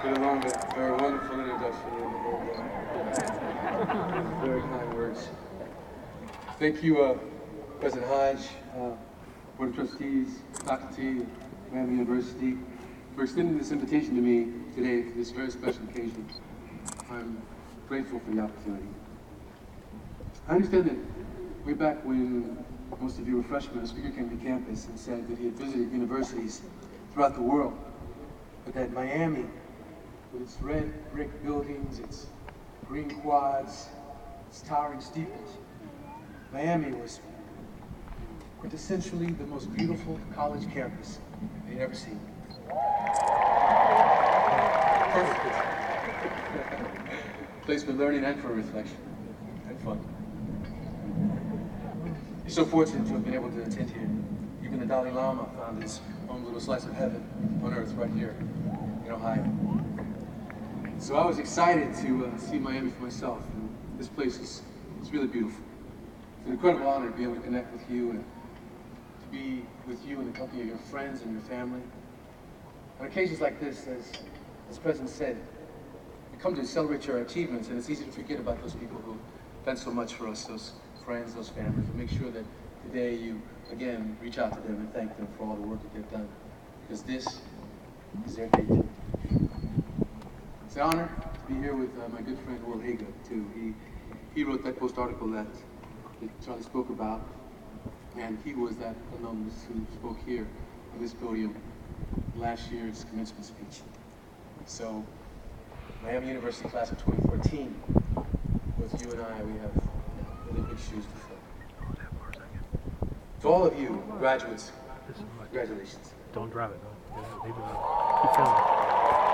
been a long but very wonderful introduction and very kind words. Thank you, President Hodge, Board of Trustees, faculty, Miami University, for extending this invitation to me today for this very special occasion. I'm grateful for the opportunity. I understand that way back when most of you were freshmen, a speaker came to campus and said that he had visited universities throughout the world, but that Miami, with its red brick buildings, its green quads, its towering steeples, Miami was quintessentially the most beautiful college campus they'd ever seen. Perfect place for learning and for reflection and fun. You're so fortunate to have been able to attend here. Even the Dalai Lama found his own little slice of heaven on earth right here in Ohio. So I was excited to see Miami for myself, and this place is really beautiful. It's an incredible honor to be able to connect with you and to be with you in the company of your friends and your family. On occasions like this, as the President said, we come to celebrate your achievements, and it's easy to forget about those people who've done so much for us, those friends, those families, and make sure that today you, again, reach out to them and thank them for all the work that they've done, because this is their day too. It's an honor to be here with my good friend Whitaker, too. He wrote that post article that Charlie spoke about, and he was that alumnus who spoke here on this podium last year's commencement speech. So, Miami University class of 2014, with you and I, we have really big shoes to fill. To all of you graduates, congratulations. Don't drive it, though. Leave it alone. Keep filming.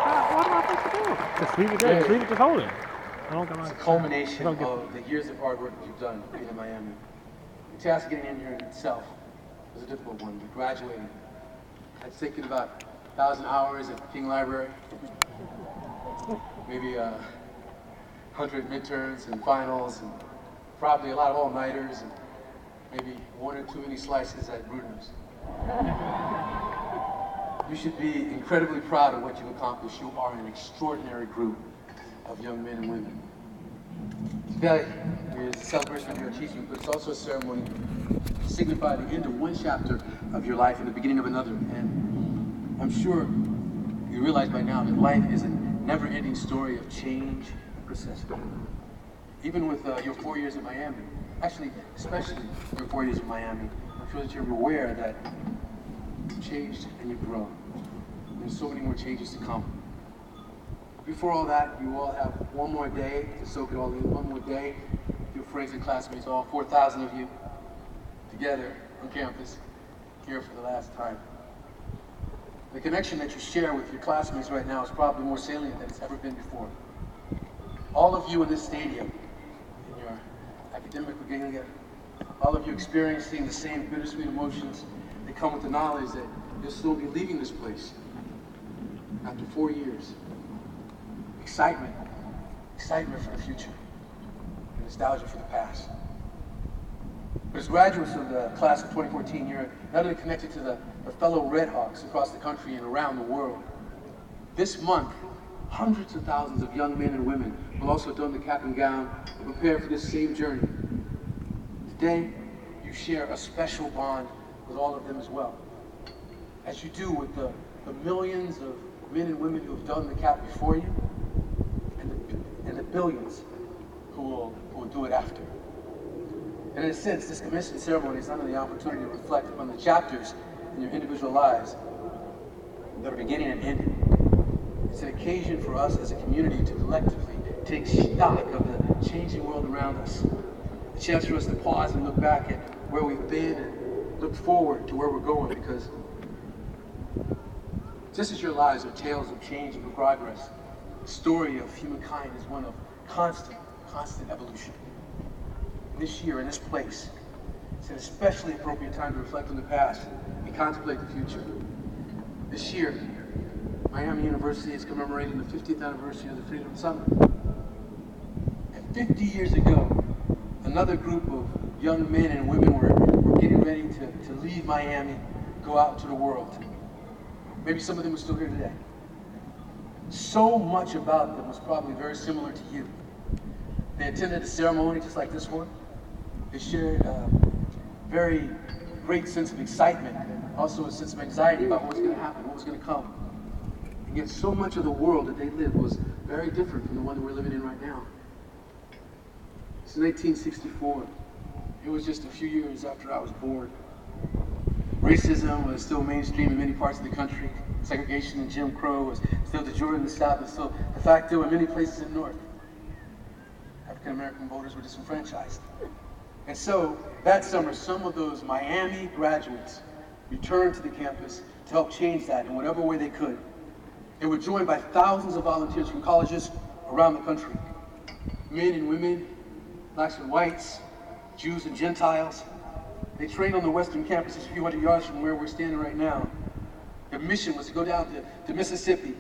What am I supposed to do? Just leave it there. Just leave it, just hold it. It's a culmination of the years of hard work that you've done being in Miami. The task of getting in here in itself was a difficult one, but graduating. It's taken about 1,000 hours at King Library, maybe 100 midterms and finals, and probably a lot of all-nighters, and maybe one or too many slices at Bruno's. You should be incredibly proud of what you've accomplished. You are an extraordinary group of young men and women. Today is a celebration of your achievement, but it's also a ceremony to signify the end of one chapter of your life and the beginning of another. And I'm sure you realize by now that life is a never-ending story of change and procession. Even with your 4 years in Miami, actually, especially your 4 years in Miami, I'm sure that you're aware that you've changed and you've grown. There's so many more changes to come. Before all that, you all have one more day to soak it all in, one more day with your friends and classmates, all 4,000 of you, together on campus, here for the last time. The connection that you share with your classmates right now is probably more salient than it's ever been before. All of you in this stadium, in your academic regalia, all of you experiencing the same bittersweet emotions that come with the knowledge that you'll still be leaving this place after 4 years. Excitement for the future, and nostalgia for the past. But as graduates of the class of 2014, you're not only connected to the fellow Redhawks across the country and around the world. This month, hundreds of thousands of young men and women will also don the cap and gown and prepare for this same journey. Today, you share a special bond with all of them as well, as you do with the millions of men and women who have done the cap before you, and the billions who will do it after. And in a sense, this commencement ceremony is not only the opportunity to reflect upon the chapters in your individual lives that are beginning and ending. It's an occasion for us as a community to collectively take stock of the changing world around us. A chance for us to pause and look back at where we've been and look forward to where we're going, because just as your lives are tales of change and progress, the story of humankind is one of constant evolution. And this year, in this place, it's an especially appropriate time to reflect on the past and contemplate the future. This year, Miami University is commemorating the 50th anniversary of the Freedom Summit. And 50 years ago, another group of young men and women were getting ready to leave Miami, go out into the world. Maybe some of them are still here today. So much about them was probably very similar to you. They attended a ceremony just like this one. They shared a very great sense of excitement, and also a sense of anxiety about what was going to happen, what was going to come. And yet so much of the world that they lived was very different from the one that we're living in right now. It's 1964. It was just a few years after I was born. Racism was still mainstream in many parts of the country. Segregation and Jim Crow was still de jure in the South, and still de facto in many places in the North. African American voters were disenfranchised. And so, that summer, some of those Miami graduates returned to the campus to help change that in whatever way they could. They were joined by thousands of volunteers from colleges around the country. Men and women, blacks and whites, Jews and Gentiles. They trained on the western campus just a few hundred yards from where we're standing right now. Their mission was to go down to Mississippi,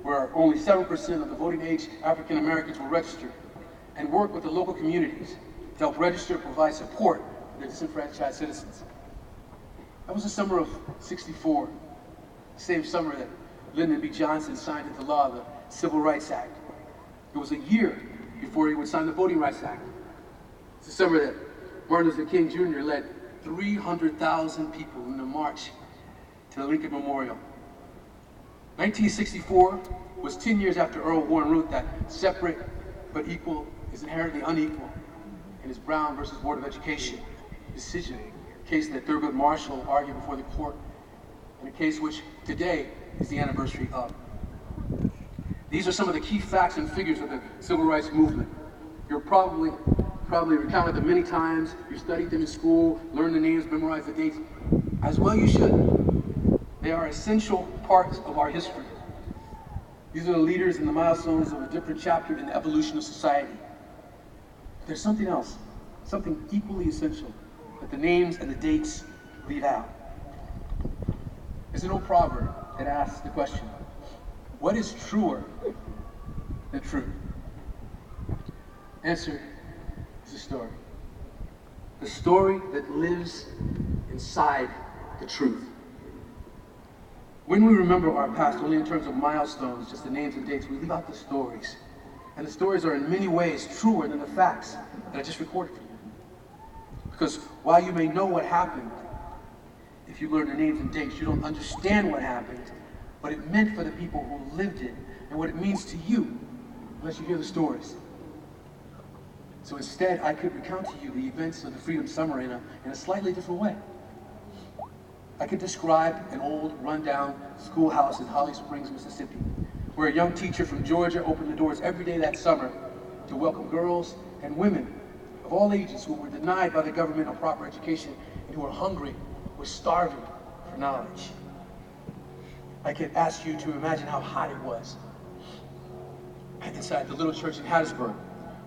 where only 7% of the voting age African Americans were registered, and work with the local communities to help register and provide support for their disenfranchised citizens. That was the summer of '64, the same summer that Lyndon B. Johnson signed into law the Civil Rights Act. It was a year before he would sign the Voting Rights Act. It's the summer that Martin Luther King Jr. led 300,000 people in a march to the Lincoln Memorial. 1964 was 10 years after Earl Warren wrote that separate but equal is inherently unequal in his Brown versus Board of Education decision, a case that Thurgood Marshall argued before the court, in a case which today is the anniversary of. These are some of the key facts and figures of the civil rights movement. You're probably recounted them many times, you studied them in school, learned the names, memorized the dates. As well you should. They are essential parts of our history. These are the leaders and the milestones of a different chapter in the evolution of society. But there's something else, something equally essential that the names and the dates leave out. There's an old proverb that asks the question, what is truer than truth? Answer is a story. The story that lives inside the truth. When we remember our past only in terms of milestones, just the names and dates, we leave out the stories. And the stories are in many ways truer than the facts that I just recorded for you. Because while you may know what happened, if you learn the names and dates, you don't understand what happened, what it meant for the people who lived it, and what it means to you, unless you hear the stories. So instead, I could recount to you the events of the Freedom Summer in a slightly different way. I could describe an old, rundown schoolhouse in Holly Springs, Mississippi, where a young teacher from Georgia opened the doors every day that summer to welcome girls and women of all ages who were denied by the government a proper education and who were hungry, were starving for knowledge. I could ask you to imagine how hot it was inside the little church in Hattiesburg,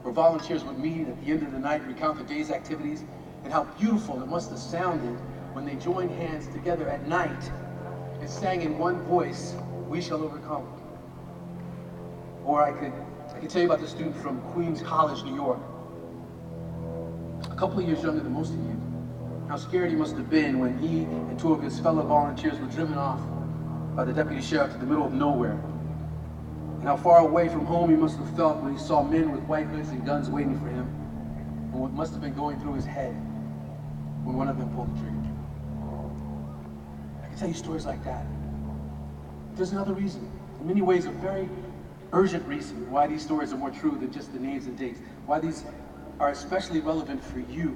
where volunteers would meet at the end of the night, recount the day's activities, and how beautiful it must have sounded when they joined hands together at night and sang in one voice, "We shall overcome." Or I could tell you about the student from Queens College, New York, a couple of years younger than most of you. How scared he must have been when he and two of his fellow volunteers were driven off by the deputy sheriff to the middle of nowhere. And how far away from home he must have felt when he saw men with white hoods and guns waiting for him, and what must have been going through his head when one of them pulled the trigger. I can tell you stories like that. There's another reason, in many ways a very urgent reason why these stories are more true than just the names and dates, why these are especially relevant for you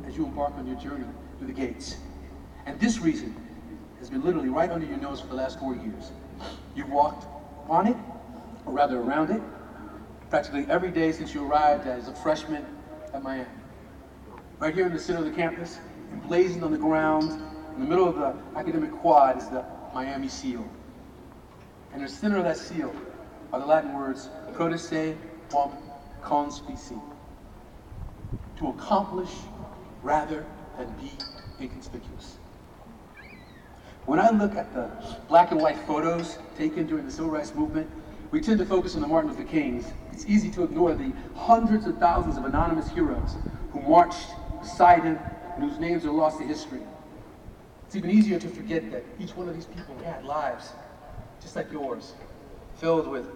as you embark on your journey through the gates. And this reason has been literally right under your nose for the last 4 years. You've walked on it, or rather around it, practically every day since you arrived as a freshman at Miami. Right here in the center of the campus, emblazoned on the ground, in the middle of the academic quad is the Miami seal. And in the center of that seal are the Latin words, prodesse quam conspici, to accomplish rather than be inconspicuous. When I look at the black and white photos taken during the civil rights movement, we tend to focus on the Martin Luther Kings. It's easy to ignore the hundreds of thousands of anonymous heroes who marched beside him and whose names are lost to history. It's even easier to forget that each one of these people had lives just like yours, filled with